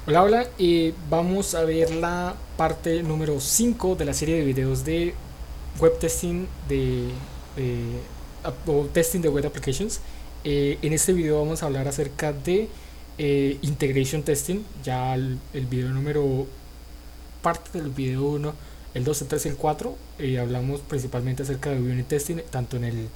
Hola, hola, vamos a ver la parte número 5 de la serie de videos de web testing de- o testing de web applications. En este video vamos a hablar acerca de integration testing, ya el video número, parte del video uno, el 2 el 3 y el 4. Hablamos principalmente acerca de unit testing, tanto en el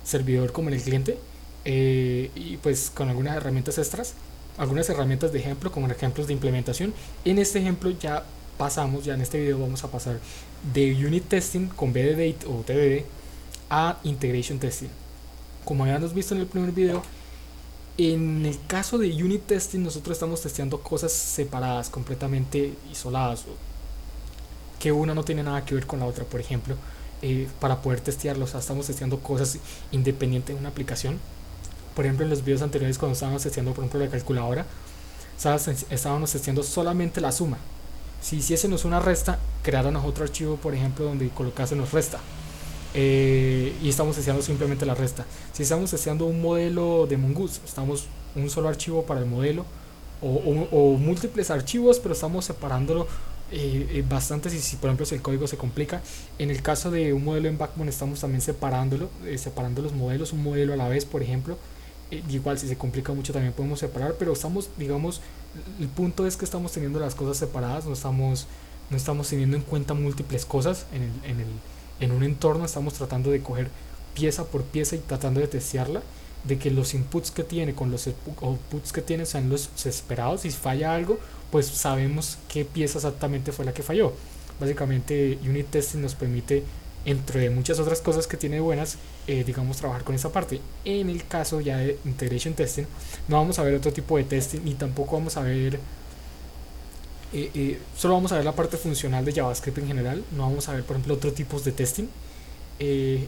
servidor como en el cliente, y pues con algunas herramientas extras, algunas herramientas de ejemplo, como ejemplos de implementación. En este ejemplo ya en este video vamos a pasar de unit testing con B de date o TDD a integration testing. Como ya hemos visto en el primer video, en el caso de unit testing nosotros estamos testeando cosas separadas, completamente isoladas, que una no tiene nada que ver con la otra. Por ejemplo, para poder testearlo, o sea, estamos testeando cosas independientes de una aplicación. Por ejemplo, en los videos anteriores, cuando estábamos testeando, por ejemplo, la calculadora, estábamos testeando solamente la suma. Si hiciésemos una resta, creáramos otro archivo, por ejemplo, donde colocásemos resta. Y estamos testeando simplemente la resta. Si estamos testeando un modelo de Mongoose, estamos un solo archivo para el modelo, o múltiples archivos, pero estamos separándolo bastantes. Y si por ejemplo si el código se complica, en el caso de un modelo en Backbone estamos también separando los modelos, un modelo a la vez, por ejemplo. Igual si se complica mucho también podemos separar, pero estamos, digamos, el punto es que estamos teniendo las cosas separadas, no estamos teniendo en cuenta múltiples cosas en un entorno. Estamos tratando de coger pieza por pieza y tratando de testearla, de que los inputs que tiene con los outputs que tiene sean los esperados. Si falla algo, pues sabemos qué pieza exactamente fue la que falló. Básicamente unit testing nos permite, entre muchas otras cosas que tiene buenas, digamos, trabajar con esa parte. En el caso ya de integration testing, no vamos a ver otro tipo de testing, ni tampoco vamos a ver, solo vamos a ver la parte funcional de JavaScript en general. No vamos a ver, por ejemplo, otros tipos de testing, eh,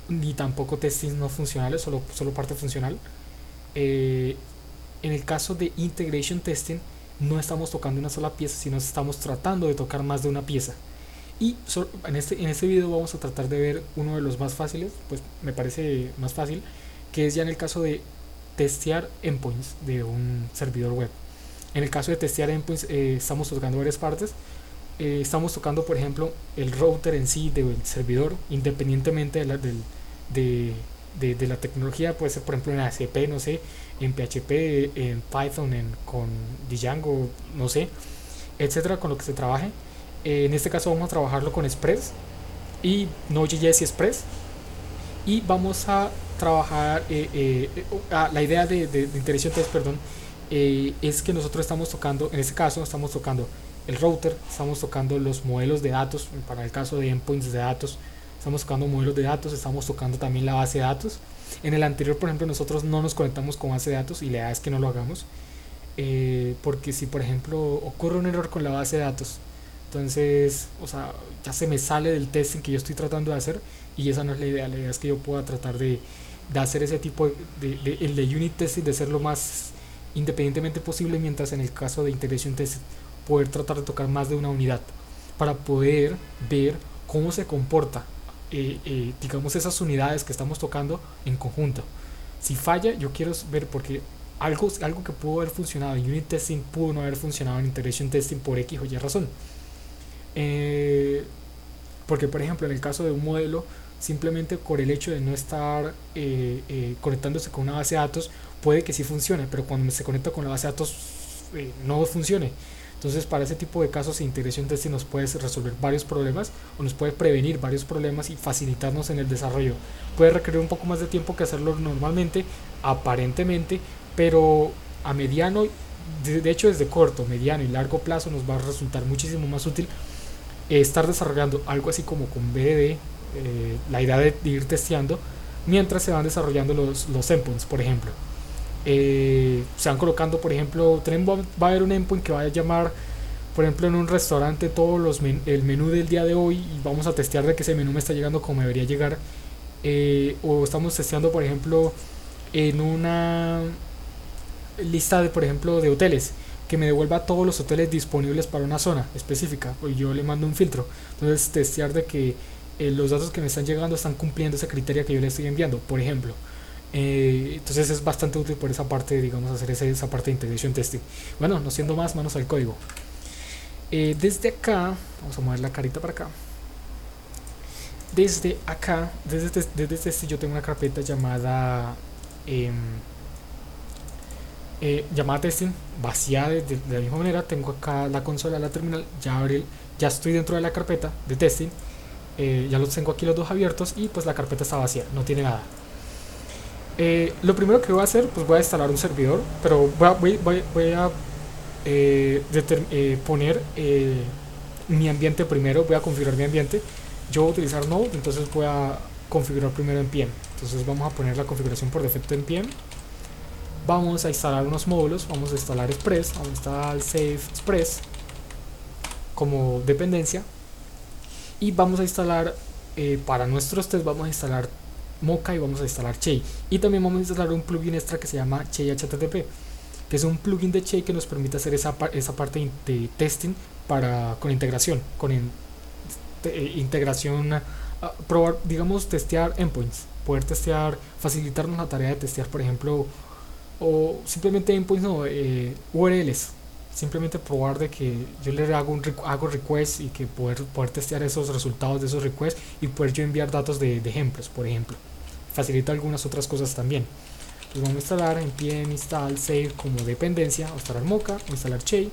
ni tampoco testing no funcionales, solo parte funcional. Eh, en el caso de integration testing, no estamos tocando una sola pieza, sino estamos tratando de tocar más de una pieza. Y en este video vamos a tratar de ver uno de los más fáciles, pues me parece más fácil, que es ya en el caso de testear endpoints de un servidor web. En el caso de testear endpoints, estamos tocando varias partes. Estamos tocando, por ejemplo, el router en sí del servidor, independientemente de, de la tecnología. Puede ser, por ejemplo, en ACP, no sé, en PHP, en Python, con Django, no sé, etcétera, con lo que se trabaje. En este caso vamos a trabajarlo con Express y Node.js y Express. Y vamos a trabajar, la idea de Integration Test, perdón, es que nosotros estamos tocando, en este caso estamos tocando el router, estamos tocando los modelos de datos. Para el caso de endpoints de datos, estamos tocando modelos de datos, estamos tocando también la base de datos. En el anterior, por ejemplo, nosotros no nos conectamos con base de datos, y la idea es que no lo hagamos, porque si por ejemplo ocurre un error con la base de datos, entonces, o sea, ya se me sale del testing que yo estoy tratando de hacer, y esa no es la idea. La idea es que yo pueda tratar de hacer ese tipo el de unit testing, de ser lo más independientemente posible, mientras en el caso de integration testing poder tratar de tocar más de una unidad para poder ver cómo se comporta, digamos, esas unidades que estamos tocando en conjunto. Si falla, yo quiero ver porque algo que pudo haber funcionado en unit testing pudo no haber funcionado en integration testing por X o Y razón. Eh, Porque, por ejemplo, en el caso de un modelo, simplemente por el hecho de no estar conectándose con una base de datos, puede que sí funcione, pero cuando se conecta con la base de datos, no funcione. Entonces, para ese tipo de casos, integración testing nos puede resolver varios problemas, o nos puede prevenir varios problemas y facilitarnos en el desarrollo. Puede requerir un poco más de tiempo que hacerlo normalmente, aparentemente, pero a mediano, de hecho desde corto, mediano y largo plazo, nos va a resultar muchísimo más útil estar desarrollando algo así como con BDD, la idea de ir testeando mientras se van desarrollando los endpoints. Por ejemplo, se van colocando, por ejemplo, va a haber un endpoint que va a llamar, por ejemplo, en un restaurante todos el menú del día de hoy, y vamos a testear de que ese menú me está llegando como debería llegar. O estamos testeando, por ejemplo, en una lista de, por ejemplo, de hoteles, que me devuelva todos los hoteles disponibles para una zona específica, pues yo le mando un filtro. Entonces testear de que los datos que me están llegando están cumpliendo ese criterio que yo le estoy enviando, por ejemplo. Entonces es bastante útil por esa parte, digamos, hacer esa parte de integration testing. Bueno, no siendo más, manos al código. Desde acá, vamos a mover la carita para acá. Desde acá, desde este yo tengo una carpeta llamada llamada testing, vaciada de la misma manera. Tengo acá la consola, la terminal, ya estoy dentro de la carpeta de testing. Ya los tengo aquí los dos abiertos y pues la carpeta está vacía, no tiene nada. Lo primero que voy a hacer, pues voy a instalar un servidor, pero voy a poner mi ambiente primero. Voy a configurar mi ambiente. Yo voy a utilizar Node, entonces voy a configurar primero en npm. Entonces vamos a poner la configuración por defecto en npm. Vamos a instalar unos módulos, vamos a instalar Express, vamos a instalar Save Express como dependencia, y vamos a instalar para nuestros test vamos a instalar Mocha y vamos a instalar Chey, y también vamos a instalar un plugin extra que se llama Chey HTTP, que es un plugin de Chey que nos permite hacer esa parte de testing con integración, integración, probar, digamos, testear endpoints, poder testear, facilitarnos la tarea de testear, por ejemplo, o simplemente endpoints, no, URLs, simplemente probar de que yo le hago request y que poder testear esos resultados de esos requests y poder yo enviar datos de ejemplos, por ejemplo. Facilita algunas otras cosas también. Entonces vamos a instalar npm install save como dependencia, vamos a instalar Mocha, vamos a instalar Chey,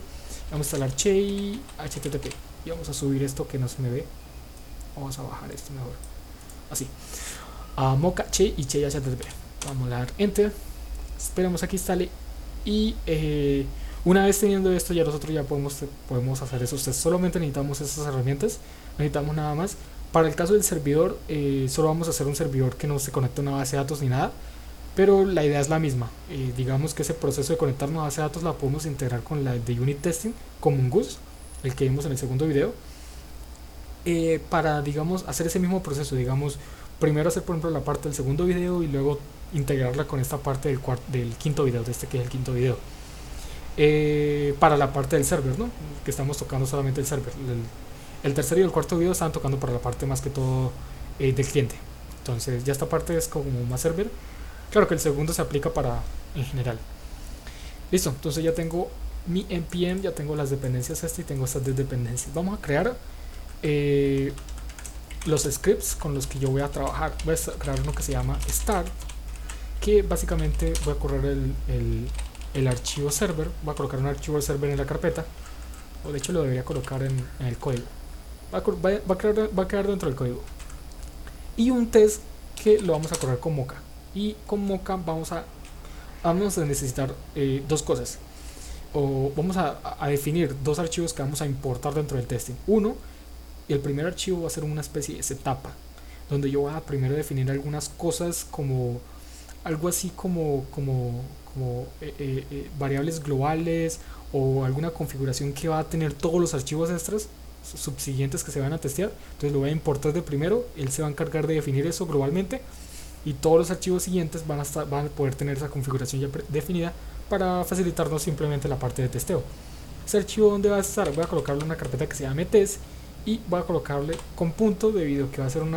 vamos a instalar Chey HTTP y vamos a subir esto que no se me ve. Vamos a bajar esto mejor, así, a Mocha, Chey y Chey HTTP. Vamos a dar enter, esperamos a que instale y una vez teniendo esto ya nosotros ya podemos hacer esos tests. Solamente necesitamos esas herramientas, necesitamos nada más. Para el caso del servidor, solo vamos a hacer un servidor que no se conecte a una base de datos ni nada, pero la idea es la misma. Digamos que ese proceso de conectar una base de datos la podemos integrar con la de unit testing, como un GUS, el que vimos en el segundo video, para, digamos, hacer ese mismo proceso. Digamos, primero hacer, por ejemplo, la parte del segundo video y luego integrarla con esta parte del quinto video, de este que es el quinto video. Para la parte del server, ¿no? Que estamos tocando solamente el server. El tercer y el cuarto video están tocando para la parte más que todo del cliente. Entonces ya esta parte es como más server. Claro que el segundo se aplica para en general. Listo, entonces ya tengo mi npm, ya tengo las dependencias y tengo estas dependencias. Vamos a crear los scripts con los que yo voy a trabajar. Voy a crear uno que se llama start, que básicamente voy a correr el archivo server. Voy a colocar un archivo server en la carpeta, o de hecho lo debería colocar en el código. Va a quedar dentro del código, y un test que lo vamos a correr con Mocha, y con Mocha vamos a necesitar dos cosas, o vamos a definir dos archivos que vamos a importar dentro del testing. El primer archivo va a ser una especie de setup, donde yo voy a primero definir algunas cosas como algo así como variables globales, o alguna configuración que va a tener todos los archivos extras subsiguientes que se van a testear. Entonces lo voy a importar de primero, él se va a encargar de definir eso globalmente, y todos los archivos siguientes van a poder tener esa configuración ya definida para facilitarnos simplemente la parte de testeo. Ese archivo, ¿dónde va a estar? Voy a colocarlo en una carpeta que se llama test, y voy a colocarle con punto, debido a que va a ser o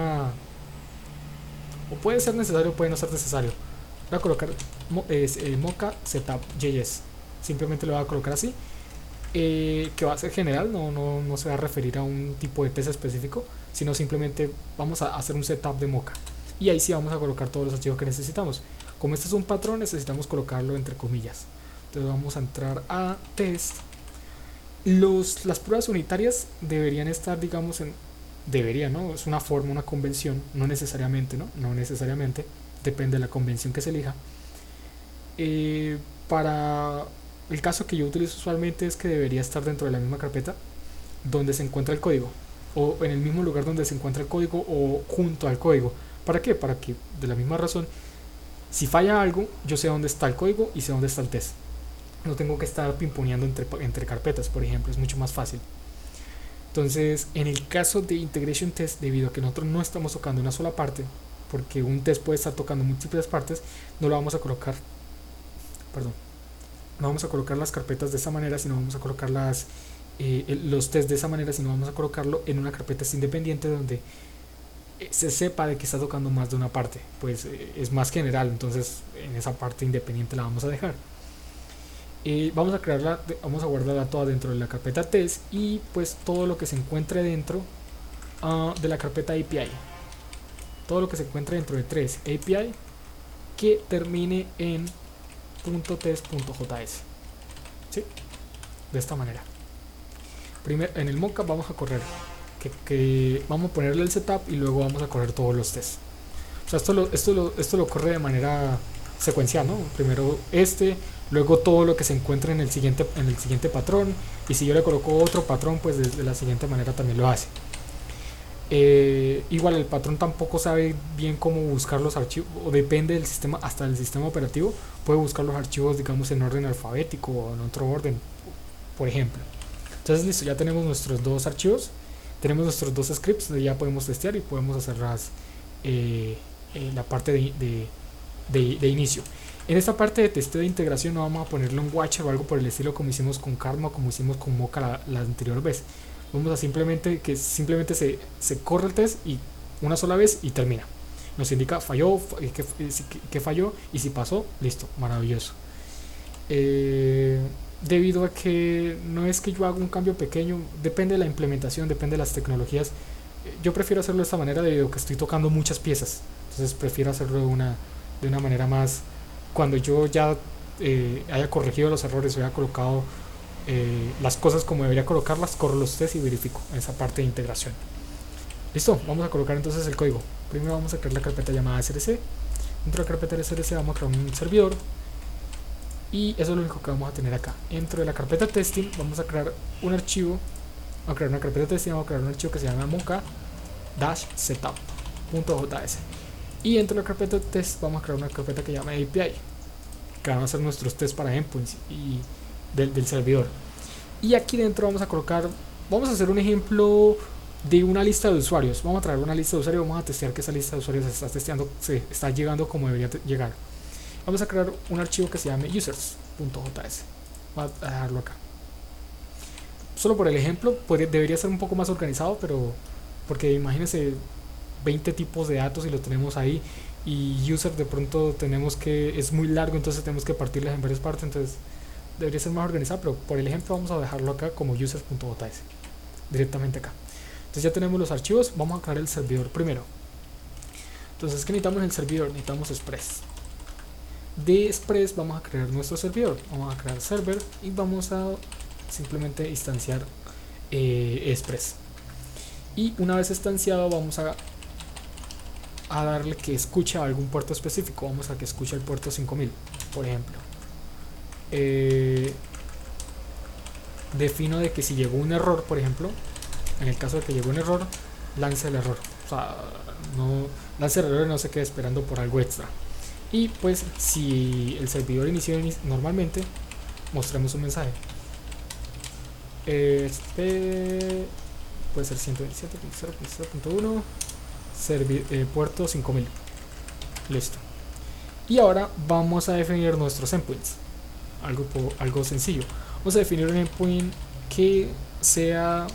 puede ser necesario o puede no ser necesario. Voy a colocar Mocha setup.js, simplemente lo voy a colocar así, que va a ser general, no se va a referir a un tipo de test específico, sino simplemente vamos a hacer un setup de Mocha, y ahí sí vamos a colocar todos los archivos que necesitamos. Como este es un patrón, necesitamos colocarlo entre comillas. Entonces vamos a entrar a test. Las pruebas unitarias deberían estar, digamos, debería, ¿no? Es una forma, una convención, no necesariamente, no necesariamente, depende de la convención que se elija. Para el caso que yo utilizo usualmente es que debería estar dentro de la misma carpeta donde se encuentra el código, o en el mismo lugar donde se encuentra el código, o junto al código. ¿Para qué? Para que, de la misma razón, si falla algo, yo sé dónde está el código y sé dónde está el test. No tengo que estar pimponeando entre carpetas, por ejemplo, es mucho más fácil. Entonces, en el caso de integration test, debido a que nosotros no estamos tocando una sola parte, porque un test puede estar tocando múltiples partes, no lo vamos a colocar, no vamos a colocar las carpetas de esa manera, sino vamos a colocar los tests de esa manera, sino vamos a colocarlo en una carpeta independiente donde se sepa de que está tocando más de una parte, pues es más general, entonces en esa parte independiente la vamos a dejar. Vamos a crearla, vamos a guardarla toda dentro de la carpeta test y pues todo lo que se encuentre dentro de la carpeta API, todo lo que se encuentre dentro de 3 API que termine en .test.js, ¿sí? De esta manera. Primero en el mockup vamos a correr que vamos a ponerle el setup y luego vamos a correr todos los tests. O sea, esto lo corre de manera secuencial, ¿no? Primero luego todo lo que se encuentre en el siguiente patrón, y si yo le coloco otro patrón, pues de la siguiente manera también lo hace. Igual el patrón tampoco sabe bien cómo buscar los archivos, o depende del sistema, hasta el sistema operativo puede buscar los archivos, digamos, en orden alfabético o en otro orden, por ejemplo. Entonces listo, ya tenemos nuestros dos archivos, tenemos nuestros dos scripts, ya podemos testear y podemos hacer la parte de inicio. En esta parte de testeo de integración no vamos a ponerle un watcher o algo por el estilo como hicimos con Karma o como hicimos con Mocha la anterior vez. Vamos a simplemente se corre el test y una sola vez y termina. Nos indica falló, que falló, y si pasó, listo, maravilloso. Debido a que no es que yo haga un cambio pequeño, depende de la implementación, depende de las tecnologías. Yo prefiero hacerlo de esta manera debido a que estoy tocando muchas piezas, entonces prefiero hacerlo de una manera más, cuando yo ya haya corregido los errores o haya colocado las cosas como debería colocarlas, corro los tests y verifico esa parte de integración. Listo, vamos a colocar entonces el código. Primero vamos a crear la carpeta llamada src. Dentro de la carpeta de src vamos a crear un servidor, y eso es lo único que vamos a tener acá. Dentro de la carpeta testing vamos a crear un archivo, vamos a crear una carpeta testing, vamos a crear un archivo que se llama mocha-setup.js, y dentro de la carpeta test vamos a crear una carpeta que llama API, que van a ser nuestros tests para endpoints y del servidor. Y aquí dentro vamos a colocar, vamos a hacer un ejemplo de una lista de usuarios. Vamos a traer una lista de usuarios y vamos a testear que esa lista de usuarios se está llegando como debería llegar. Vamos a crear un archivo que se llame users.js. Voy a dejarlo acá. Solo por el ejemplo, debería ser un poco más organizado, pero porque imagínense 20 tipos de datos y lo tenemos ahí, y user de pronto es muy largo, entonces tenemos que partirlas en varias partes, entonces debería ser más organizado, pero por el ejemplo vamos a dejarlo acá como users.js, directamente acá. Entonces ya tenemos los archivos, vamos a crear el servidor primero. Entonces, ¿qué necesitamos en el servidor? Necesitamos Express. De Express vamos a crear nuestro servidor, vamos a crear server y vamos a simplemente instanciar Express. Y una vez instanciado vamos a darle que escuche a algún puerto específico. Vamos a que escuche el puerto 5000, por ejemplo. Defino de que si llegó un error, por ejemplo, en el caso de que llegó un error, lance el error, o sea, no lance el error y no se quede esperando por algo extra. Y pues si el servidor inició normalmente, mostremos un mensaje, puede ser 127.0.0.1 puerto 5000. Listo. Y ahora vamos a definir nuestros endpoints, algo sencillo. Vamos a definir un endpoint que sea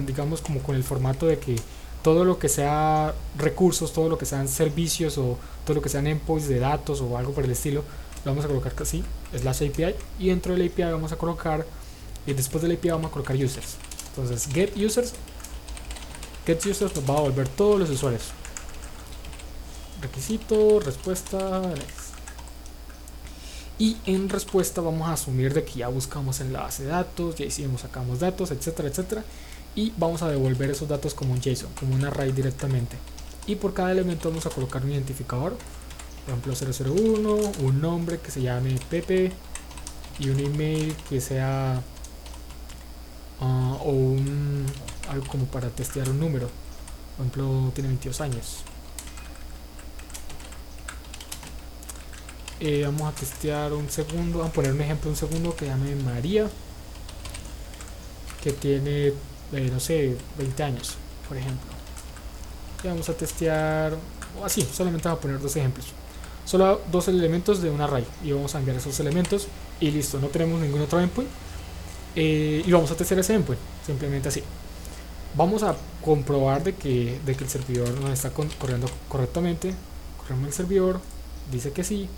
digamos como con el formato de que todo lo que sea recursos, todo lo que sean servicios o todo lo que sean endpoints de datos o algo por el estilo, lo vamos a colocar así, /API, y dentro del API vamos a colocar, y después del API vamos a colocar users. Entonces get users nos va a devolver todos los usuarios, requisito, respuesta, next. Y en respuesta vamos a asumir de que ya buscamos en la base de datos, ya hicimos, sacamos datos, etcétera, etcétera, y vamos a devolver esos datos como un JSON, como un array directamente. Y por cada elemento vamos a colocar un identificador, por ejemplo 001, un nombre que se llame Pepe y un email que sea o algo como para testear un número, por ejemplo tiene 22 años. Vamos a testear un segundo, vamos a poner un ejemplo, un segundo que llame María, que tiene no sé, 20 años, por ejemplo. Y vamos a testear así, solamente vamos a poner dos ejemplos, solo dos elementos de un array, y vamos a enviar esos elementos y listo, no tenemos ningún otro endpoint. Y vamos a testear ese endpoint, simplemente así. Vamos a comprobar de que el servidor nos está corriendo correctamente. Corremos el servidor, dice que sí.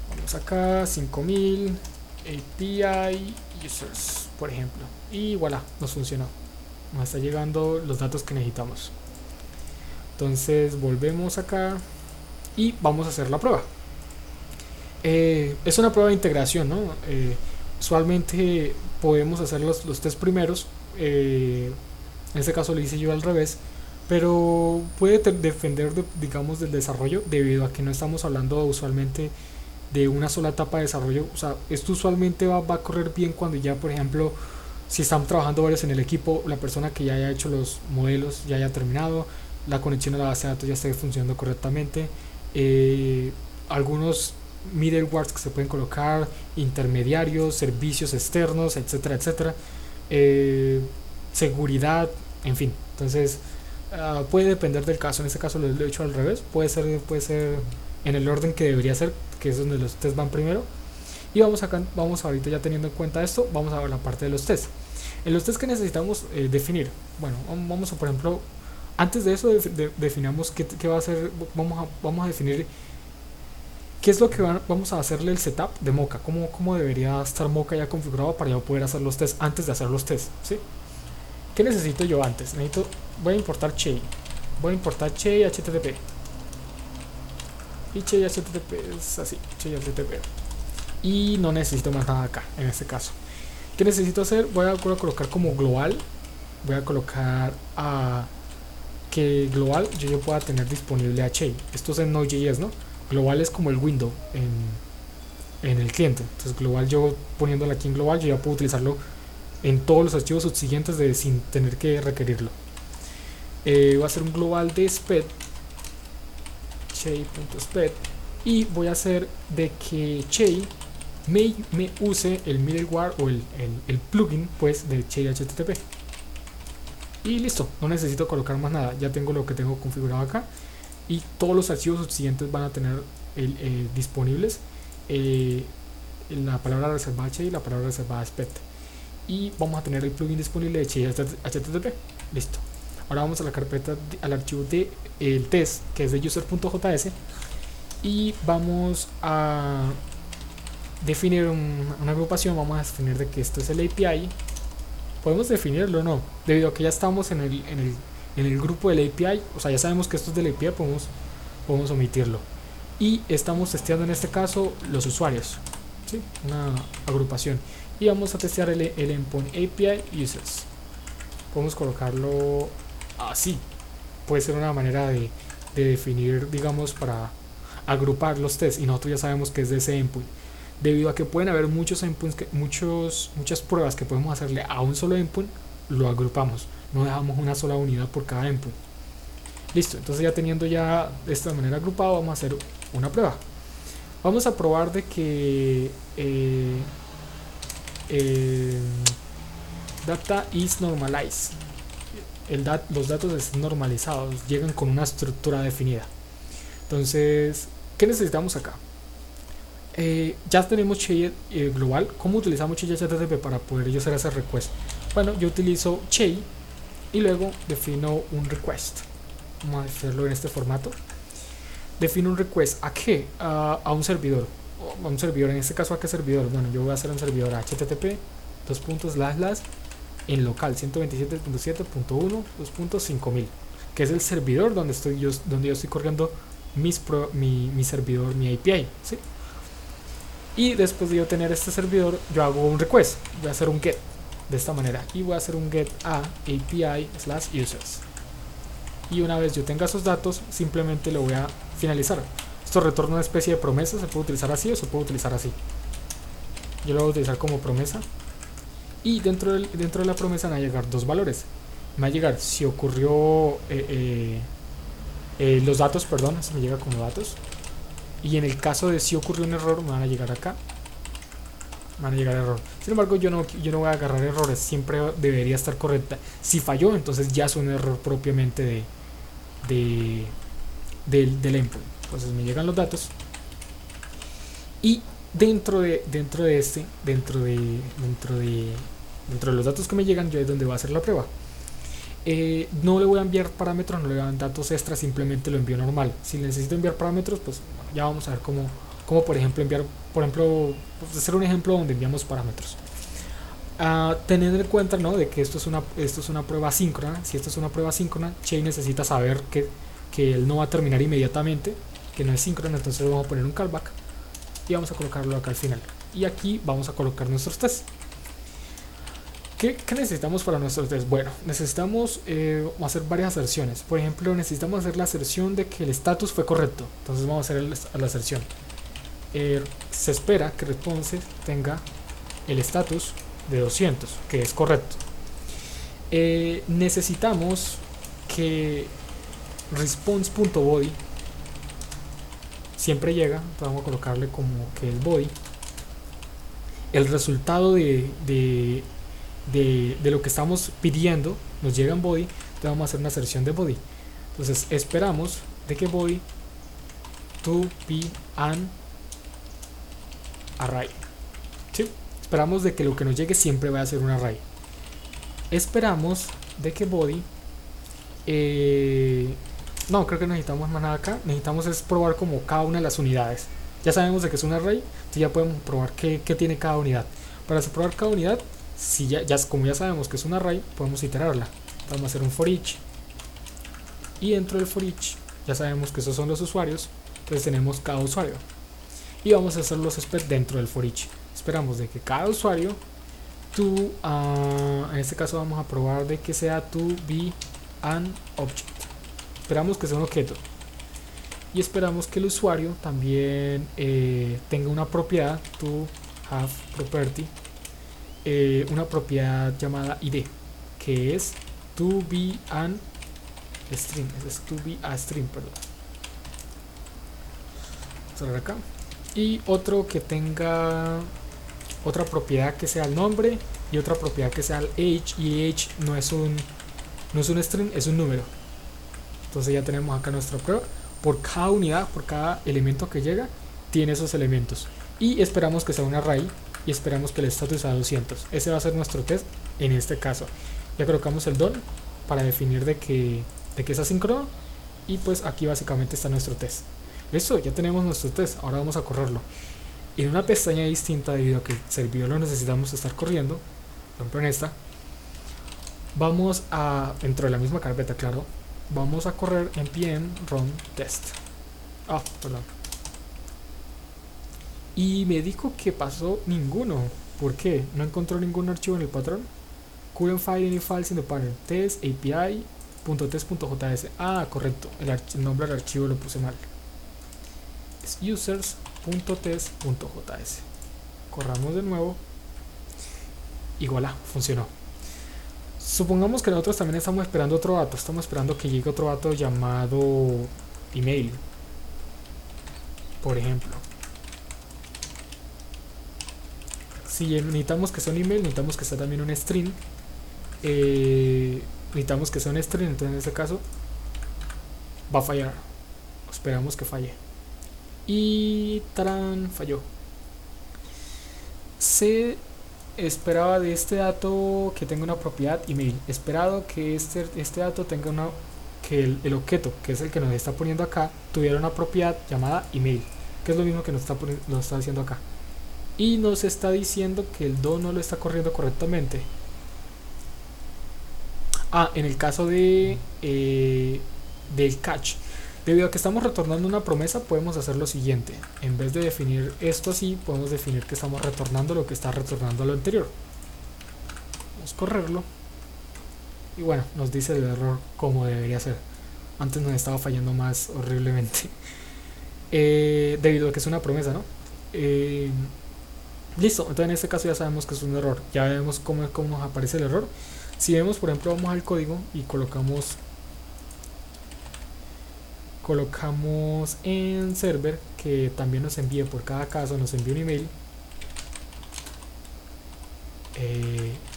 Vamos acá, 5000 API users, por ejemplo, y voilà, nos funcionó. Nos está llegando los datos que necesitamos. Entonces volvemos acá y vamos a hacer la prueba. Es una prueba de integración, ¿no? Usualmente podemos hacer los test primeros. En este caso lo hice yo al revés, pero puede depender digamos del desarrollo, debido a que no estamos hablando usualmente de una sola etapa de desarrollo. O sea, esto usualmente va a correr bien cuando ya, por ejemplo, si están trabajando varios en el equipo, la persona que ya haya hecho los modelos ya haya terminado, la conexión a la base de datos ya esté funcionando correctamente, algunos middlewares que se pueden colocar, intermediarios, servicios externos, etcétera, etcétera, seguridad, en fin. Entonces puede depender del caso. En este caso lo he hecho al revés, puede ser en el orden que debería ser, que es donde los tests van primero. Y vamos ahorita, ya teniendo en cuenta esto, vamos a ver la parte de los tests. En los tests que necesitamos definir, bueno, vamos a, por ejemplo, antes de eso definamos qué va a ser. Vamos a definir qué es lo que vamos a hacerle el setup de Mocha, cómo debería estar Mocha ya configurado para yo poder hacer los tests antes de hacer los tests, ¿sí? ¿Qué necesito yo antes? Voy a importar Chey, HTTP, y Chey HTTP es así, Chey HTTP, y no necesito más nada acá en este caso. ¿Qué necesito hacer? Voy a colocar como global, voy a colocar que global yo pueda tener disponible a Chey. Esto es en Node.js, ¿no? Global es como el window en el cliente. Entonces global, yo poniéndolo aquí en global, yo ya puedo utilizarlo en todos los archivos subsiguientes sin tener que requerirlo. Voy a hacer un global de sped, chey.sped, y voy a hacer de que Chey me use el middleware o el plugin pues de Chey HTTP. Y listo, no necesito colocar más nada, ya tengo lo que tengo configurado acá, y todos los archivos subsiguientes van a tener disponibles la palabra reservada Chey y la palabra reservada sped, y vamos a tener el plugin disponible de Chey HTTP. Listo. Ahora vamos a la carpeta, al archivo de el test, que es de user.js, y vamos a definir una agrupación. Vamos a definir de que esto es el API. Podemos definirlo o no, debido a que ya estamos en el grupo del API. O sea, ya sabemos que esto es del API, podemos omitirlo. Y estamos testeando en este caso los usuarios, ¿sí? Una agrupación. Y vamos a testear el endpoint API users. Podemos colocarlo así. Puede ser una manera de definir, digamos, para agrupar los tests, y nosotros ya sabemos que es de ese endpoint. Debido a que pueden haber muchos endpoints, muchas pruebas que podemos hacerle a un solo endpoint, lo agrupamos, no dejamos una sola unidad por cada endpoint. Listo, entonces ya teniendo ya de esta manera agrupado, vamos a hacer una prueba. Vamos a probar de que data is normalized. Los datos están normalizados, llegan con una estructura definida. Entonces, ¿qué necesitamos acá? Ya tenemos Chey global. ¿Cómo utilizamos Chey HTTP para poder yo hacer ese request? Bueno, yo utilizo Chey y luego defino un request. Vamos a hacerlo en este formato. Defino un request. ¿A qué? A un servidor. A un servidor, en este caso, ¿a qué servidor? Bueno, yo voy a hacer un servidor HTTP en local 127.7.1 que es el servidor donde yo estoy corriendo mi servidor, mi API, ¿sí? Y después de yo tener este servidor, yo hago un request. Voy a hacer un get de esta manera, y voy a hacer un get a API/users, y una vez yo tenga esos datos, simplemente lo voy a finalizar. Esto retorna una especie de promesa. Se puede utilizar así o se puede utilizar así. Yo lo voy a utilizar como promesa, y dentro de la promesa me van a llegar dos valores. Me va a llegar si ocurrió los datos, perdón, se me llega como datos, y en el caso de si ocurrió un error, me van a llegar acá, me van a llegar error. Sin embargo, yo no voy a agarrar errores, siempre debería estar correcta. Si falló, entonces ya es un error propiamente del endpoint. Entonces me llegan los datos, y dentro de los datos que me llegan, yo es donde voy a hacer la prueba. No le voy a enviar parámetros, no le voy a dar datos extras, simplemente lo envío normal. Si necesito enviar parámetros, pues bueno, ya vamos a ver cómo por ejemplo enviar, por ejemplo, pues hacer un ejemplo donde enviamos parámetros. Tener en cuenta, ¿no?, de que esto es una prueba asíncrona. Si esto es una prueba asíncrona, Chain necesita saber que él no va a terminar inmediatamente, que no es síncrono, entonces vamos a poner un callback y vamos a colocarlo acá al final. Y aquí vamos a colocar nuestros tests. ¿Qué necesitamos para nuestros tests? Bueno, necesitamos hacer varias aserciones. Por ejemplo, necesitamos hacer la aserción de que el status fue correcto. Entonces vamos a hacer la aserción. Se espera que response tenga el status de 200, que es correcto. Necesitamos que response.body siempre llega, entonces vamos a colocarle como que es body. El resultado de lo que estamos pidiendo nos llega en body, entonces vamos a hacer una aserción de body. Entonces esperamos de que body to be an array. ¿Sí? Esperamos de que lo que nos llegue siempre va a ser un array. Esperamos de que body no, creo que no necesitamos más nada acá. Necesitamos es probar como cada una de las unidades. Ya sabemos de que es un array, entonces ya podemos probar qué tiene cada unidad. Para probar cada unidad, si como ya sabemos que es un array, podemos iterarla. Vamos a hacer un for each, y dentro del for each ya sabemos que esos son los usuarios, entonces tenemos cada usuario y vamos a hacer los spec dentro del for each. Esperamos de que cada usuario en este caso vamos a probar de que sea to be an object. Esperamos que sea un objeto y esperamos que el usuario también tenga una propiedad to have property, una propiedad llamada id, que es to be an string. Es to be a string, perdón. Vamos a acá. Y otro que tenga otra propiedad que sea el nombre y otra propiedad que sea el age, y age no es un string, es un número. Entonces ya tenemos acá nuestra prueba. Por cada unidad, por cada elemento que llega, tiene esos elementos. Y esperamos que sea un array y esperamos que el status sea 200. Ese va a ser nuestro test en este caso. Ya colocamos el done para definir de que es asíncrono, y pues aquí básicamente está nuestro test. Listo, ya tenemos nuestro test. Ahora vamos a correrlo en una pestaña distinta, debido a que el servidor lo necesitamos estar corriendo. Por ejemplo, en esta vamos a, dentro de la misma carpeta, claro, vamos a correr npm run test. Perdón. Y me dijo que pasó ninguno. ¿Por qué? No encontró ningún archivo en el patrón. Couldn't find any files in the pattern. Test api.test.js. Correcto, el nombre del archivo lo puse mal. Es users.test.js. Corramos de nuevo. Y voilà, funcionó. Supongamos que nosotros también estamos esperando otro dato. Estamos esperando que llegue otro dato llamado email, por ejemplo. Si necesitamos que sea un email, necesitamos que sea también un string. Necesitamos que sea un string, entonces en este caso va a fallar. Esperamos que falle. Y ¡tarán! Falló. Se esperaba de este dato que tenga una propiedad email. Esperado que este dato tenga que el objeto, que es el que nos está poniendo acá, tuviera una propiedad llamada email, que es lo mismo que nos está diciendo acá. Y nos está diciendo que el do no lo está corriendo correctamente. En el caso del catch, debido a que estamos retornando una promesa, podemos hacer lo siguiente. En vez de definir esto así, podemos definir que estamos retornando lo que está retornando lo anterior. Vamos a correrlo y bueno, nos dice el error como debería ser. Antes nos estaba fallando más horriblemente, debido a que es una promesa, ¿no? Listo, entonces en este caso ya sabemos que es un error. Ya vemos cómo nos aparece el error. Si vemos, por ejemplo, vamos al código y colocamos en server que también nos envíe, por cada caso nos envíe un email,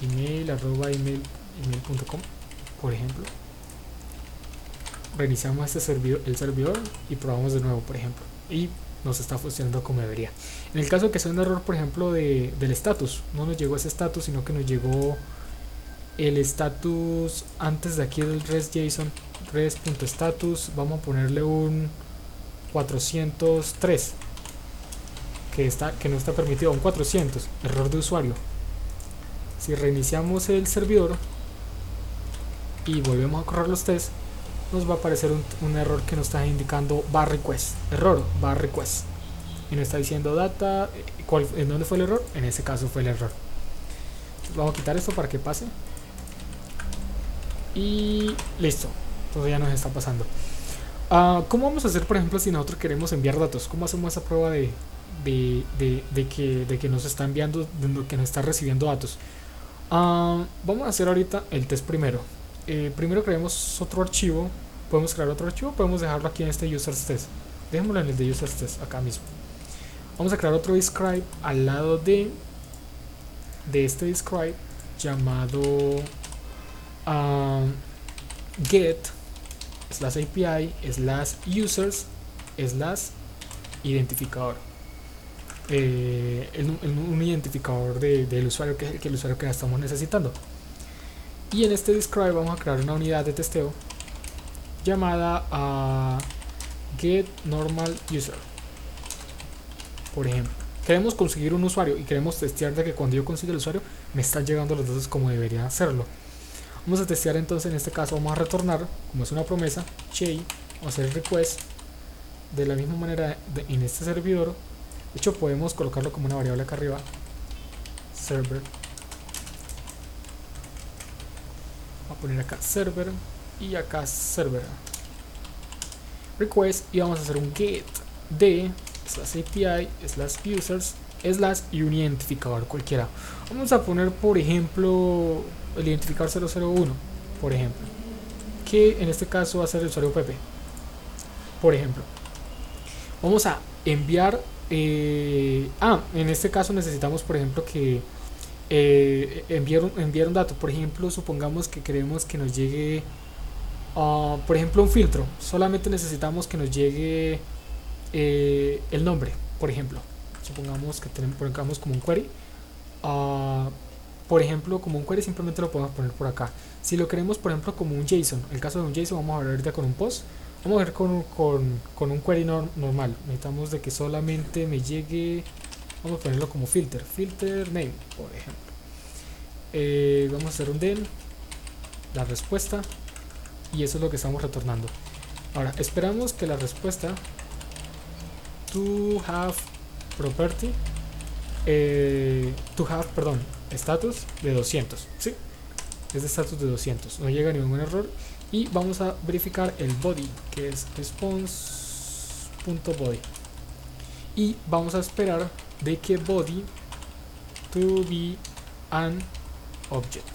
email@email.com, por ejemplo. Reiniciamos el servidor y probamos de nuevo, por ejemplo, y nos está funcionando como debería. En el caso que sea un error, por ejemplo, del status, no nos llegó ese status, sino que nos llegó el status antes de aquí del res.json, res.status, vamos a ponerle un 403 que no está permitido, un 400, error de usuario. Si reiniciamos el servidor y volvemos a correr los tests, nos va a aparecer un error que nos está indicando bar request, error bar request, y nos está diciendo data. ¿En dónde fue el error? En ese caso fue el error. Entonces vamos a quitar esto para que pase y listo. Entonces ya nos está pasando. ¿Cómo vamos a hacer, por ejemplo, si nosotros queremos enviar datos? ¿Cómo hacemos esa prueba de que nos está enviando, de que nos está recibiendo datos? Vamos a hacer ahorita el test primero. Primero creamos otro archivo. Podemos crear otro archivo, podemos dejarlo aquí en este users test. Dejémoslo en el de users test, acá mismo. Vamos a crear otro describe al lado de este describe llamado get /API /users /identificador. Un identificador del usuario, que es el usuario que estamos necesitando. Y en este describe vamos a crear una unidad de testeo llamada get normal user. Por ejemplo, queremos conseguir un usuario y queremos testear de que cuando yo consiga el usuario me están llegando los datos como debería hacerlo. Vamos a testear entonces. En este caso vamos a retornar, como es una promesa, che, vamos a hacer request de la misma manera en este servidor. De hecho podemos colocarlo como una variable acá arriba, server. Vamos a poner acá server y acá server request, y vamos a hacer un get de /API /users y un identificador cualquiera. Vamos a poner, por ejemplo, el identificador 001, por ejemplo, que en este caso va a ser el usuario Pepe. Por ejemplo, vamos a enviar en este caso necesitamos, por ejemplo, que enviar un dato. Por ejemplo, supongamos que queremos que nos llegue por ejemplo un filtro. Solamente necesitamos que nos llegue el nombre. Por ejemplo, supongamos que pongamos como un query, por ejemplo, como un query simplemente lo podemos poner por acá. Si lo queremos, por ejemplo, como un JSON, el caso de un JSON, vamos a ver ahorita con un post. Vamos a ver con un query normal. Necesitamos de que solamente me llegue, vamos a ponerlo como filter name, por ejemplo. Vamos a hacer un den, la respuesta, y eso es lo que estamos retornando. Ahora esperamos que la respuesta to have property status de 200, ¿sí? Es de status de 200, no llega ningún error. Y vamos a verificar el body, que es response.body, y vamos a esperar de que body to be an object.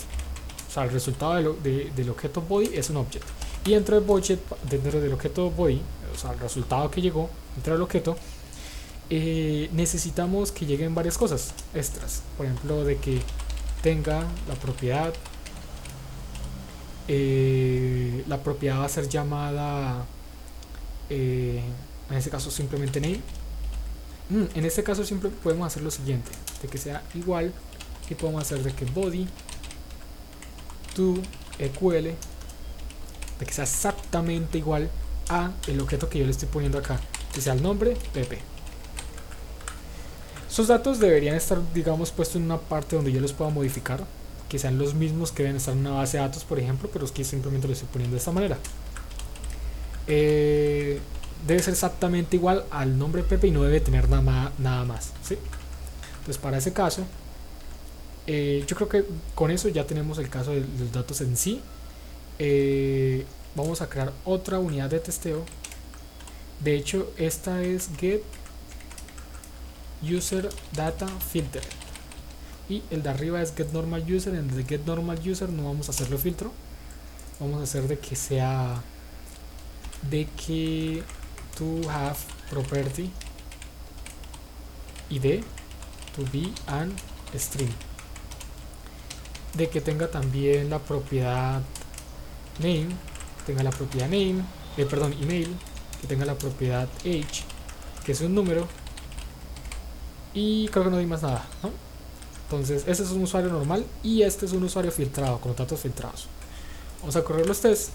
O sea, el resultado del objeto body es un object, y dentro del objeto body, o sea, el resultado que llegó dentro del objeto, necesitamos que lleguen varias cosas extras. Por ejemplo, de que tenga la propiedad va a ser llamada en este caso simplemente name. En este caso siempre podemos hacer lo siguiente, de que sea igual, y podemos hacer de que body to eql, de que sea exactamente igual a el objeto que yo le estoy poniendo acá, que sea el nombre pp. Esos datos deberían estar, digamos, puestos en una parte donde yo los pueda modificar, que sean los mismos que deben estar en una base de datos, por ejemplo, pero es que simplemente lo estoy poniendo de esta manera. Debe ser exactamente igual al nombre Pepe y no debe tener nada más, ¿sí? Entonces, para ese caso, yo creo que con eso ya tenemos el caso de los datos en sí. Vamos a crear otra unidad de testeo. De hecho, esta es get user data filter, y el de arriba es get normal user. En el de get normal user no vamos a hacerlo filtro, vamos a hacer de que sea de que to have property id to be an string, de que tenga también la propiedad name, email, que tenga la propiedad age, que es un número, y creo que no hay más nada, ¿no? Entonces este es un usuario normal y este es un usuario filtrado, con los datos filtrados. Vamos a correr los tests.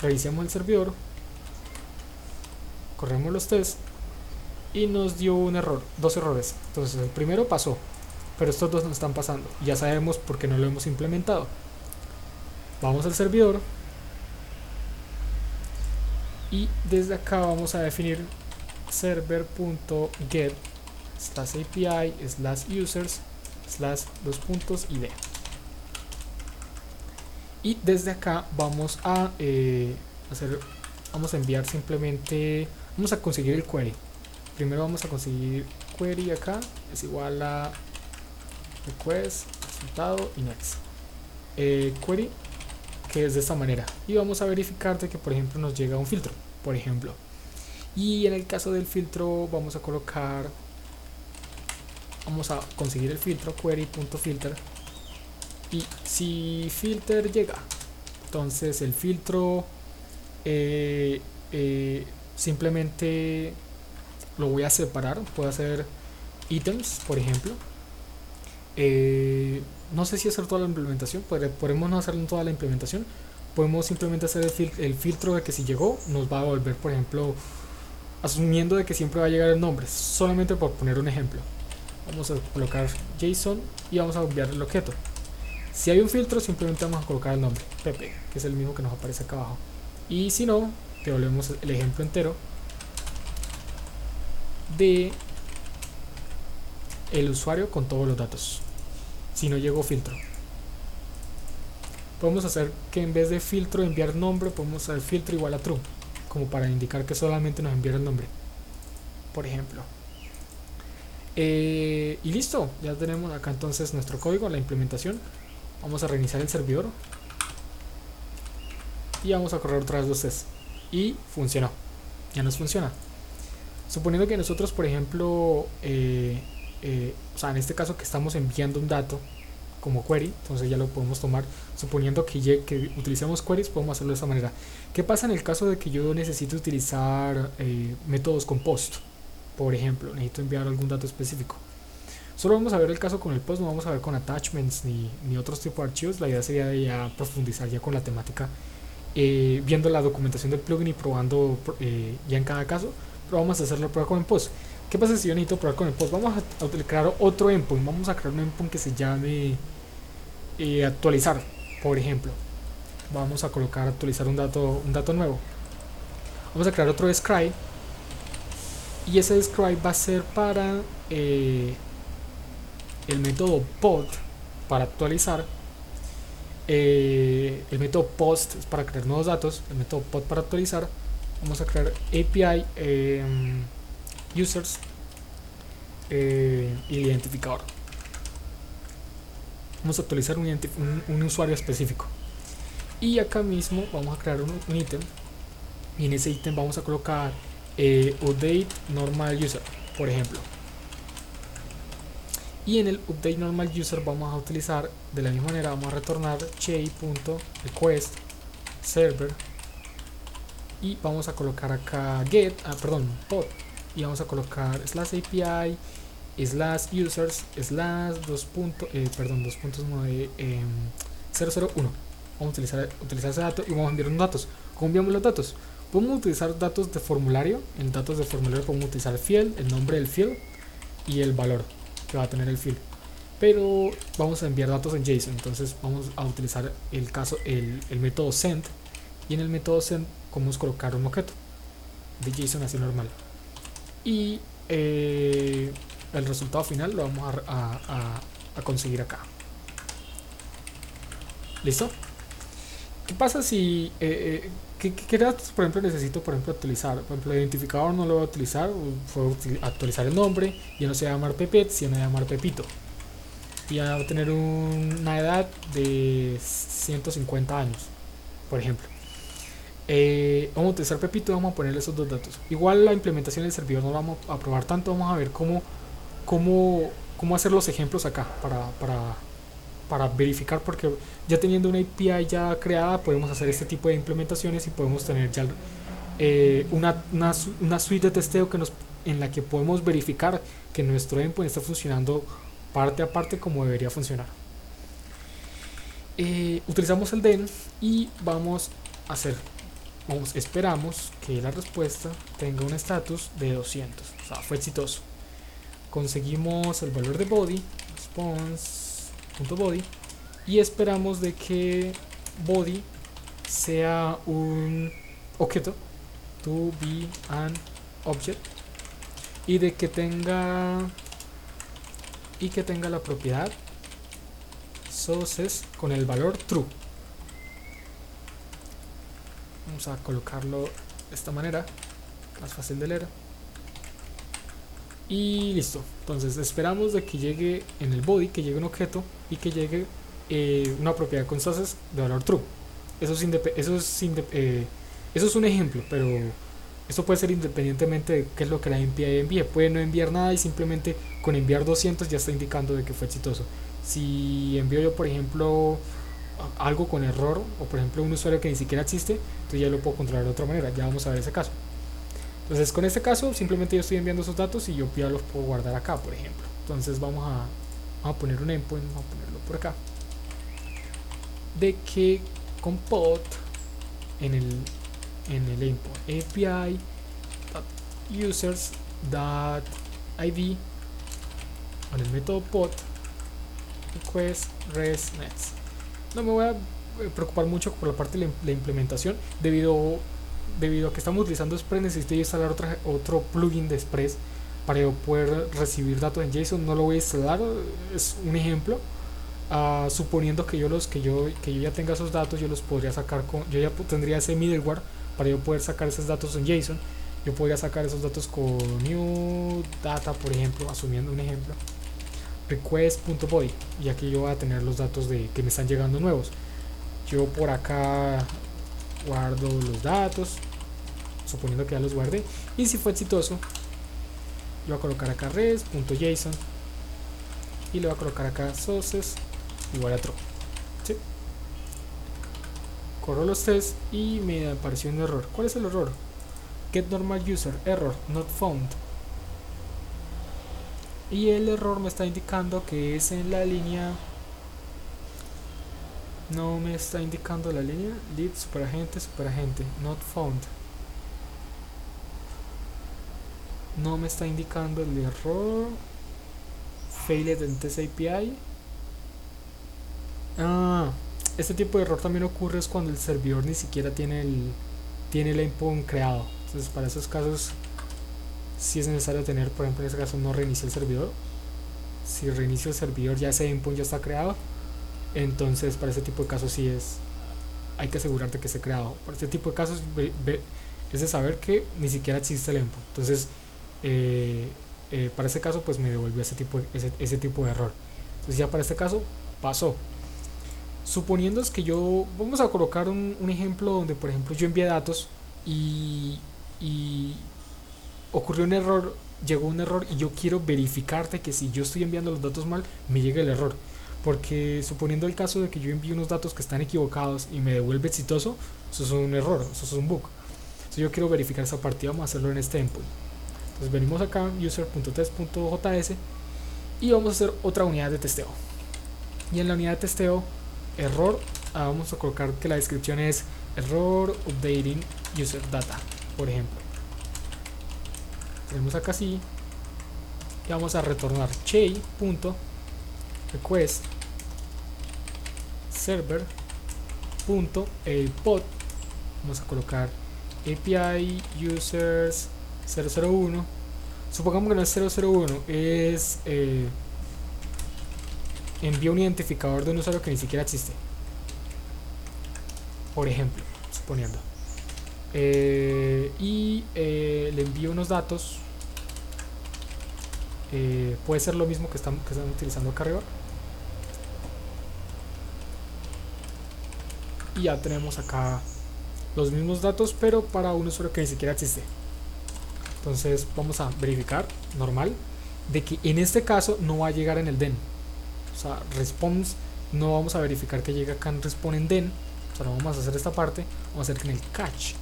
Revisemos el servidor, corremos los tests y nos dio un error, dos errores. Entonces el primero pasó, pero estos dos no están pasando. Ya sabemos por qué no lo hemos implementado. Vamos al servidor y desde acá vamos a definir server.get /API /users /2.id. Y desde acá vamos a vamos a enviar simplemente, vamos a conseguir el query. Primero vamos a conseguir query acá, es igual a request, resultado y next. Query, que es de esta manera, y vamos a verificar de que por ejemplo nos llega un filtro, por ejemplo. Y en el caso del filtro vamos a colocar, vamos a conseguir el filtro query.filter, y si filter llega, entonces el filtro simplemente lo voy a separar. Puedo hacer ítems, por ejemplo. No sé si hacer toda la implementación, podemos no hacerlo en toda la implementación. Podemos simplemente hacer el filtro de que si llegó nos va a devolver, por ejemplo, asumiendo de que siempre va a llegar el nombre, solamente por poner un ejemplo. Vamos a colocar JSON y vamos a enviar el objeto. Si hay un filtro, simplemente vamos a colocar el nombre Pepe, que es el mismo que nos aparece acá abajo. Y si no, devolvemos el ejemplo entero de el usuario con todos los datos. Si no llegó filtro, podemos hacer que en vez de filtro enviar nombre, podemos hacer filtro igual a true, como para indicar que solamente nos envía el nombre, por ejemplo. Y listo, ya tenemos acá entonces nuestro código, la implementación. Vamos a reiniciar el servidor y vamos a correr otra vez los tests y funcionó, ya nos funciona. Suponiendo que nosotros, por ejemplo, o sea, en este caso que estamos enviando un dato como query, entonces ya lo podemos tomar. Suponiendo que utilicemos queries, podemos hacerlo de esta manera. ¿Qué pasa en el caso de que yo necesite utilizar métodos con post? Por ejemplo, necesito enviar algún dato específico. Solo vamos a ver el caso con el post, no vamos a ver con attachments ni otros tipos de archivos. La idea sería de ya profundizar ya con la temática, viendo la documentación del plugin y probando ya en cada caso. Pero vamos a hacer la prueba con el post. ¿Qué pasa si yo necesito probar con el post? Vamos a crear otro endpoint. Vamos a crear un endpoint que se llame actualizar, por ejemplo. Vamos a colocar actualizar un dato nuevo. Vamos a crear otro describe, y ese describe va a ser para el método pod para actualizar, el método post es para crear nuevos datos, el método pod para actualizar. Vamos a crear API users y el identificador. Vamos a actualizar un usuario específico, y acá mismo vamos a crear un ítem, y en ese ítem vamos a colocar update normal user, por ejemplo. Y en el update normal user vamos a utilizar de la misma manera, vamos a retornar che.request server, y vamos a colocar acá pod, y vamos a colocar /API /users /2.001. Vamos a utilizar ese dato y vamos a enviar unos datos. ¿Cómo enviamos los datos? Podemos utilizar datos de formulario. En datos de formulario podemos utilizar field, el nombre del field y el valor que va a tener el field, pero vamos a enviar datos en JSON. Entonces vamos a utilizar el método send, y en el método send podemos colocar un objeto de JSON así normal, y el resultado final lo vamos a conseguir acá. ¿Listo? ¿Qué pasa si ¿qué datos, por ejemplo, necesito actualizar? Por ejemplo, el identificador no lo voy a utilizar, puedo actualizar el nombre. Ya no se va a llamar Pepet, sino va a llamar Pepito, y va a tener una edad de 150 años, por ejemplo. Vamos a utilizar Pepito y vamos a ponerle esos dos datos. Igual la implementación del servidor no la vamos a probar tanto, vamos a ver cómo hacer los ejemplos acá para verificar, porque ya teniendo una API ya creada podemos hacer este tipo de implementaciones, y podemos tener ya una suite de testeo en la que podemos verificar que nuestro endpoint está funcionando parte a parte como debería funcionar. Utilizamos el den y esperamos que la respuesta tenga un estatus de 200, o sea, fue exitoso. Conseguimos el valor de body, response.body, y esperamos de que body sea un objeto, to be an object, y de que tenga la propiedad sources con el valor true. Vamos a colocarlo de esta manera, más fácil de leer. Y listo. Entonces esperamos de que llegue en el body, que llegue un objeto y que llegue una propiedad con sources de valor true. Eso es un ejemplo, pero esto puede ser independientemente de qué es lo que la API envíe. Puede no enviar nada y simplemente con enviar 200 ya está indicando de que fue exitoso. Si envío yo, por ejemplo, algo con error, o por ejemplo un usuario que ni siquiera existe, entonces ya lo puedo controlar de otra manera. Ya vamos a ver ese caso. Entonces con este caso simplemente yo estoy enviando esos datos y yo ya los puedo guardar acá, por ejemplo. Entonces vamos a poner un endpoint, vamos a ponerlo por acá, de que compot en el endpoint API users.id con el método pot request res nets. No me voy a preocupar mucho por la parte de la implementación, debido a que estamos utilizando Express. Necesito instalar otro plugin de Express para yo poder recibir datos en JSON. No lo voy a instalar, es un ejemplo. Suponiendo que yo ya tenga esos datos, yo los podría sacar yo ya tendría ese middleware para yo poder sacar esos datos en JSON. Yo podría sacar esos datos con new data, por ejemplo, asumiendo un ejemplo, request.body, y aquí yo voy a tener los datos que me están llegando nuevos. Yo por acá guardo los datos, suponiendo que ya los guardé, y si fue exitoso, yo voy a colocar acá res.json y le voy a colocar acá sources igual a true. ¿Sí? Corro los tests y me apareció un error. ¿Cuál es el error? Get normal user error not found. Y el error me está indicando que es en la línea. No me está indicando la línea. Lead superagente not found. No me está indicando el error. Failed en test API. Este tipo de error también ocurre es cuando el servidor ni siquiera tiene el endpoint creado. Entonces para esos casos sí es necesario tener, por ejemplo, en este caso no reinicia el servidor. Si reinicio el servidor ya ese endpoint ya está creado. Entonces para ese tipo de casos sí hay que asegurarte que esté creado. Para este tipo de casos es de saber que ni siquiera existe el endpoint. Entonces para ese caso pues me devolvió ese tipo de error. Entonces ya para este caso pasó. Suponiendo es que vamos a colocar un ejemplo donde, por ejemplo, yo envié datos y ocurrió un error, llegó un error y yo quiero verificarte que si yo estoy enviando los datos mal, me llegue el error. Porque suponiendo el caso de que yo envíe unos datos que están equivocados y me devuelve exitoso, eso es un error, eso es un bug. Entonces yo quiero verificar esa parte, vamos a hacerlo en este endpoint. Entonces venimos acá, user.test.js, y vamos a hacer otra unidad de testeo. Y en la unidad de testeo, error, vamos a colocar que la descripción es error updating user data, por ejemplo. Tenemos acá así y vamos a retornar chey.request server.pod. Vamos a colocar API users 001. Supongamos que no es 001, es envía un identificador de un usuario que ni siquiera existe, por ejemplo, suponiendo, y le envío unos datos. Puede ser lo mismo que están utilizando acá arriba, y ya tenemos acá los mismos datos pero para un usuario que ni siquiera existe. Entonces vamos a verificar normal de que en este caso no va a llegar en el den. O sea, response no vamos a verificar que llegue acá en response en den. O sea, no vamos a hacer esta parte, vamos a hacer que en el catch,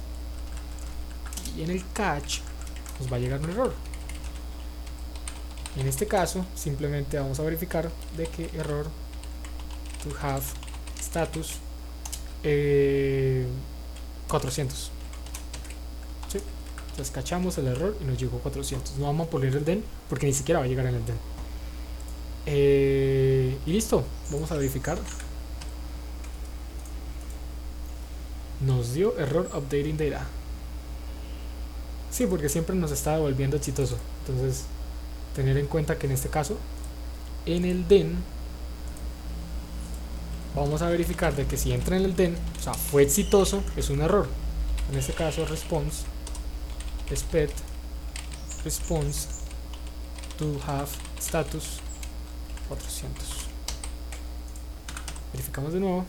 y en el catch nos va a llegar un error. En este caso simplemente vamos a verificar de que error to have status 400. ¿Sí? Entonces cachamos el error y nos llegó 400. No vamos a poner el den porque ni siquiera va a llegar en el den. Y listo, vamos a verificar. Nos dio error updating data. Sí, porque siempre nos está devolviendo exitoso. Entonces, tener en cuenta que en este caso, en el den, vamos a verificar de que si entra en el den, o sea, fue exitoso, es un error. En este caso, response expect response to have status 400. Verificamos de nuevo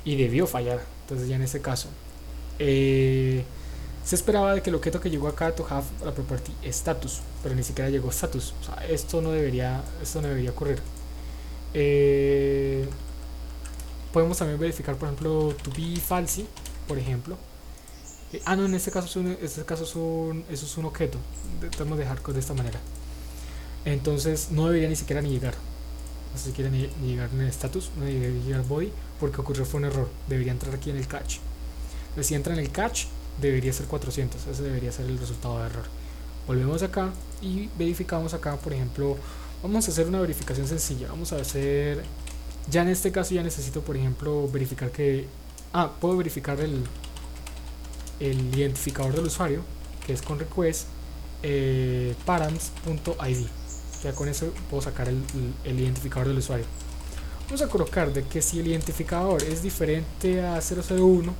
y debió fallar. Entonces ya en este caso se esperaba de que el objeto que llegó acá to have la property status, pero ni siquiera llegó status. O sea, esto no debería ocurrir. Podemos también verificar, por ejemplo, to be false, por ejemplo. No, en este caso eso es un objeto. Debemos dejar de esta manera. Entonces no debería ni siquiera llegar. No sé si quiere ni llegar en el status, no debería llegar body, porque ocurrió fue un error. Debería entrar aquí en el catch. Entonces, si entra en el catch, debería ser 400. Ese debería ser el resultado de error. Volvemos acá y verificamos acá, por ejemplo, vamos a hacer una verificación sencilla. Vamos a hacer, ya en este caso ya necesito, por ejemplo, verificar que puedo verificar el identificador del usuario, que es con request params.id. Ya con eso puedo sacar el identificador del usuario. Vamos a colocar de que si el identificador es diferente a 001,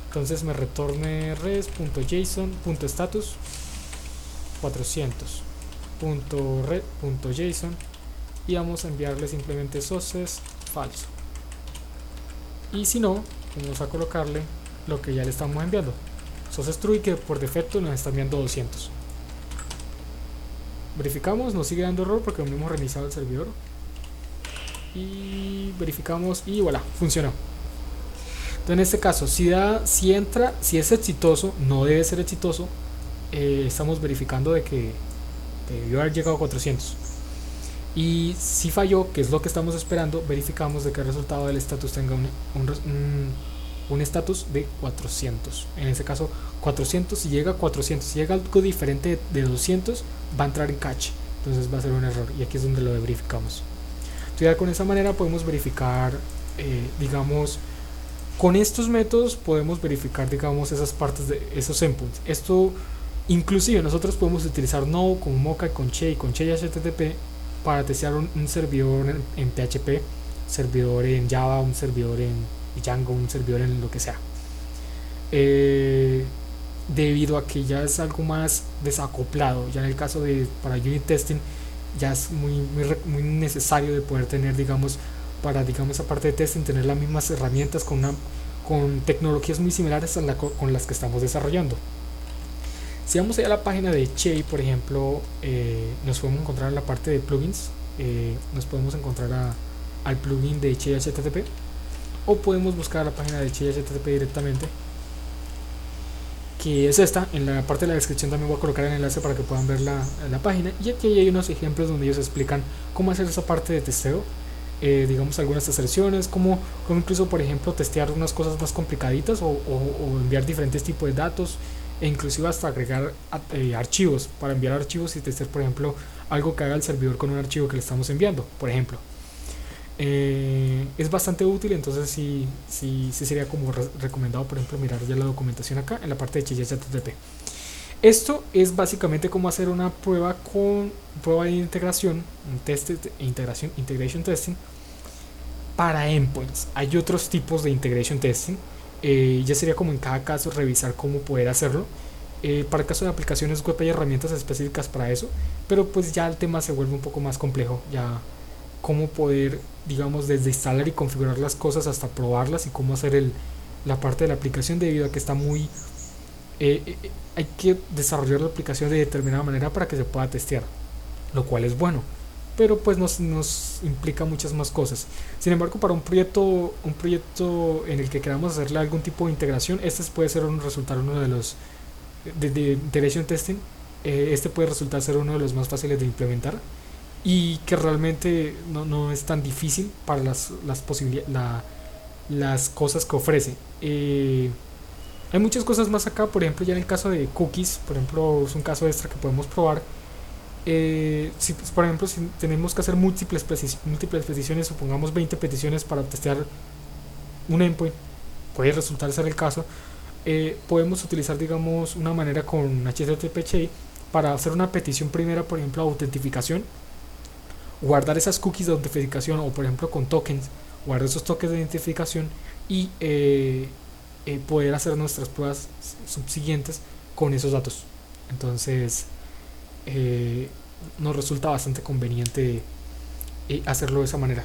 entonces me retorne res.json.status 400.red.json y vamos a enviarle simplemente sources falso. Y si no, vamos a colocarle lo que ya le estamos enviando, sources true, que por defecto nos está enviando 200. Verificamos, nos sigue dando error porque no hemos reiniciado el servidor. Y verificamos y voilà, funcionó. Entonces en este caso, si es exitoso, no debe ser exitoso. Estamos verificando de que debió haber llegado a 400. Y si falló, que es lo que estamos esperando, verificamos de que el resultado del status tenga un estatus de 400. En este caso 400, si llega a 400, si llega algo diferente de 200, va a entrar en catch, entonces va a ser un error, y aquí es donde lo verificamos. Entonces ya con esa manera podemos verificar, digamos, con estos métodos podemos verificar, digamos, esas partes de esos endpoints. Esto inclusive nosotros podemos utilizar Node con Mocha, con Che y con Che HTTP para testear un servidor en PHP, servidor en Java, un servidor en Django, un servidor en lo que sea, debido a que ya es algo más desacoplado. Ya en el caso de para unit testing ya es muy necesario de poder tener, digamos, para, digamos, aparte de testing, tener las mismas herramientas con tecnologías muy similares con las que estamos desarrollando. Si vamos a la página de Che, por ejemplo, nos podemos encontrar en la parte de plugins, nos podemos encontrar al plugin de Che HTTP, o podemos buscar la página de Che HTTP directamente, que es esta. En la parte de la descripción también voy a colocar el enlace para que puedan ver la página, y aquí hay unos ejemplos donde ellos explican cómo hacer esa parte de testeo, digamos, algunas aserciones, como incluso, por ejemplo, testear unas cosas más complicaditas o enviar diferentes tipos de datos, e inclusive hasta agregar archivos, para enviar archivos y testear, por ejemplo, algo que haga el servidor con un archivo que le estamos enviando, por ejemplo. Es bastante útil, entonces sí sería como recomendado, por ejemplo, mirar ya la documentación acá en la parte de HTTP. Esto es básicamente como hacer una prueba de integración, un test de integration testing para endpoints. Hay otros tipos de integration testing, ya sería como en cada caso revisar cómo poder hacerlo. Para el caso de aplicaciones web hay herramientas específicas para eso, pero pues ya el tema se vuelve un poco más complejo, ya cómo poder, digamos, desde instalar y configurar las cosas hasta probarlas, y cómo hacer la parte de la aplicación, debido a que está muy hay que desarrollar la aplicación de determinada manera para que se pueda testear, lo cual es bueno, pero pues nos implica muchas más cosas. Sin embargo, para un proyecto en el que queramos hacerle algún tipo de integración, este puede ser resultar uno de los de integration testing Este puede resultar ser uno de los más fáciles de implementar y que realmente no es tan difícil para las cosas que ofrece. Hay muchas cosas más acá, por ejemplo, ya en el caso de cookies, por ejemplo, es un caso extra que podemos probar. Si, pues, por ejemplo, si tenemos que hacer múltiples peticiones, supongamos 20 peticiones para testear un endpoint, puede resultar ser el caso. Podemos utilizar, digamos, una manera con HTTP Chain para hacer una petición primera, por ejemplo, autentificación, guardar esas cookies de autentificación, o por ejemplo con tokens, guardar esos tokens de identificación y poder hacer nuestras pruebas subsiguientes con esos datos. Entonces nos resulta bastante conveniente hacerlo de esa manera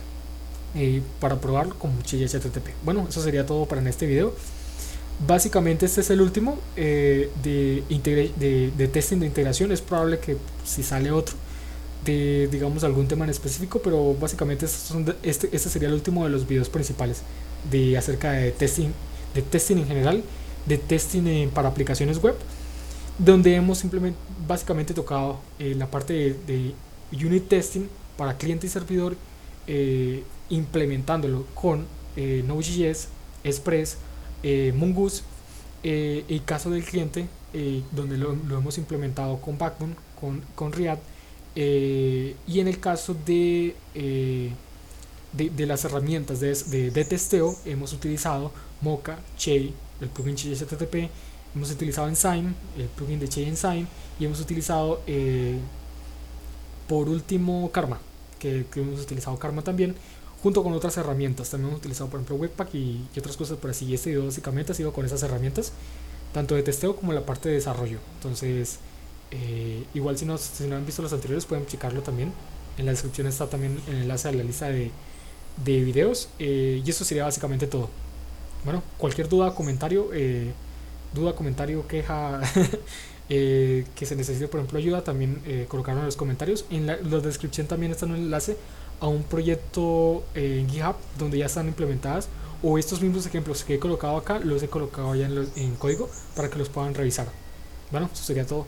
para probarlo con HTTP. Bueno, eso sería todo para en este video. Básicamente este es el último de testing de integración. Es probable que si sale otro de, digamos, algún tema en específico, pero básicamente este sería el último de los videos principales de acerca de testing en general, de testing para aplicaciones web, donde hemos simplemente básicamente tocado la parte de unit testing para cliente y servidor, implementándolo con Node.js, Express, Mongoose, el caso del cliente, donde lo hemos implementado con Backbone, con React, y en el caso de las herramientas de testeo hemos utilizado Mocha, Chey, el plugin Chey HTTP, hemos utilizado Enzyme, el plugin de Chey Enzyme, y hemos utilizado por último Karma, que hemos utilizado Karma también, junto con otras herramientas. También hemos utilizado, por ejemplo, Webpack y otras cosas por así. Y este video básicamente ha sido con esas herramientas, tanto de testeo como la parte de desarrollo. Entonces igual si no han visto los anteriores, pueden checarlo también. En la descripción está también el enlace a la lista de videos, y eso sería básicamente todo. Bueno, cualquier duda, comentario, queja, que se necesite, por ejemplo, ayuda, también colocarlo en los comentarios. En la descripción también está un enlace a un proyecto en GitHub donde ya están implementadas, o estos mismos ejemplos que he colocado acá los he colocado ya en código para que los puedan revisar. Bueno, eso sería todo.